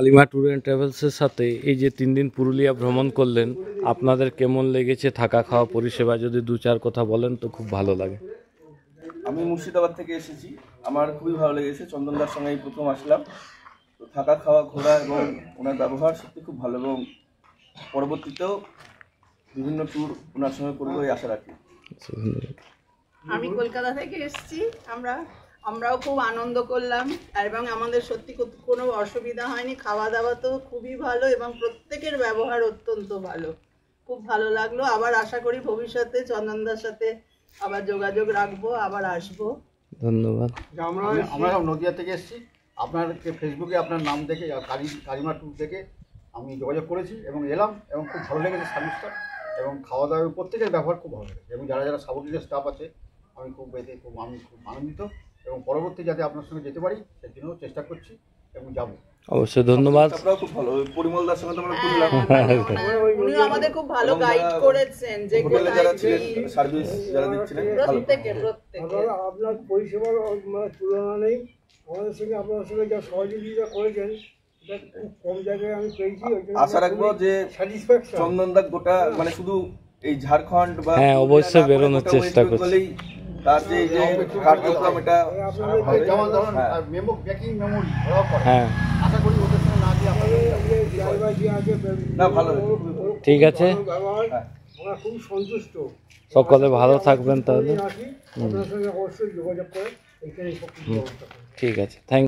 কালিমা tour and ট্রাভেলসের সাথে এই যে 3 দিন পুরুলিয়া ভ্রমণ করলেন, আপনাদের কেমন লেগেছে? থাকা খাওয়া পরিষেবা যদি 2-4 কথা বলেন তো খুব ভালো লাগে। আমি মুর্শিদাবাদ থেকে এসেছি, আমার খুবই ভালো লেগেছে। চন্দনদার সঙ্গে এই প্রথম আসলাম, তো থাকা খাওয়া ঘোরা এবং ওনার ব্যবহার সত্যি খুব ভালো, এবং পরবর্তীতেও বিভিন্ন ট্যুর ওনার সঙ্গে করবো এই আশা রাখি। আমি কলকাতা থেকে এসেছি, আমরাও খুব আনন্দ করলাম এবং আমাদের সত্যি কোনো অসুবিধা হয়নি। খাওয়া দাওয়া তো খুবই ভালো এবং প্রত্যেকের ব্যবহার অত্যন্ত ভালো, খুব ভালো লাগলো। আবার আশা করি ভবিষ্যতে চন্দনদার সাথে আবার যোগাযোগ রাখবো, আবার আসবো। ধন্যবাদ। আমরা নদিয়া থেকে এসেছি, আপনার ফেসবুকে আপনার নাম দেখে কালিমা ট্যুর থেকে আমি যোগাযোগ করেছি এবং এলাম, এবং খুব ভালো লেগেছে সার্ভিসটা, এবং খাওয়া দাওয়া প্রত্যেকের ব্যবহার খুব ভালো লেগেছে, এবং যারা সাবঅর্ডিনেট স্টাফ আছে আমি খুব আনন্দিত, এবং পরবর্তী যাতে আপনার সঙ্গে যেতে পারি সেই জন্য চেষ্টা করছি এবং যাবো। অবশ্যই ধন্যবাদ। আপনারাও খুব ভালো, পরিমলদার সঙ্গে তো আমরা ঘুরলাম, উনি আমাদের খুব ভালো গাইড করেছেন, যে হোটেলে যারা ছিলেন, সার্ভিস যারা দিচ্ছিলেন, প্রত্যেকে আপনার পরিষেবার তুলনা নেই। আমাদের সঙ্গে আপনার সঙ্গে যা সহযোগিতা করেছেন খুব কম জায়গায় আমি পেয়েছি। আশা রাখবো যে চন্দনদা গোটা মানে শুধু এই ঝাড়খণ্ড বা অবশ্যই বেরোনোর চেষ্টা করছি। তার যে কার্যক্রম এটা যেমন ধরুন মেমোরি হ্যাঁ, আশা করি ওদের সঙ্গে না দিয়ে না ভালো, ঠিক আছে, আমরা খুব সন্তুষ্ট। সকলে ভালো থাকবেন তাহলে। আপনার সঙ্গে অবশ্যই যোগাযোগ করে এখানে সব কিছু ব্যবস্থা করব। ঠিক আছে, থ্যাংক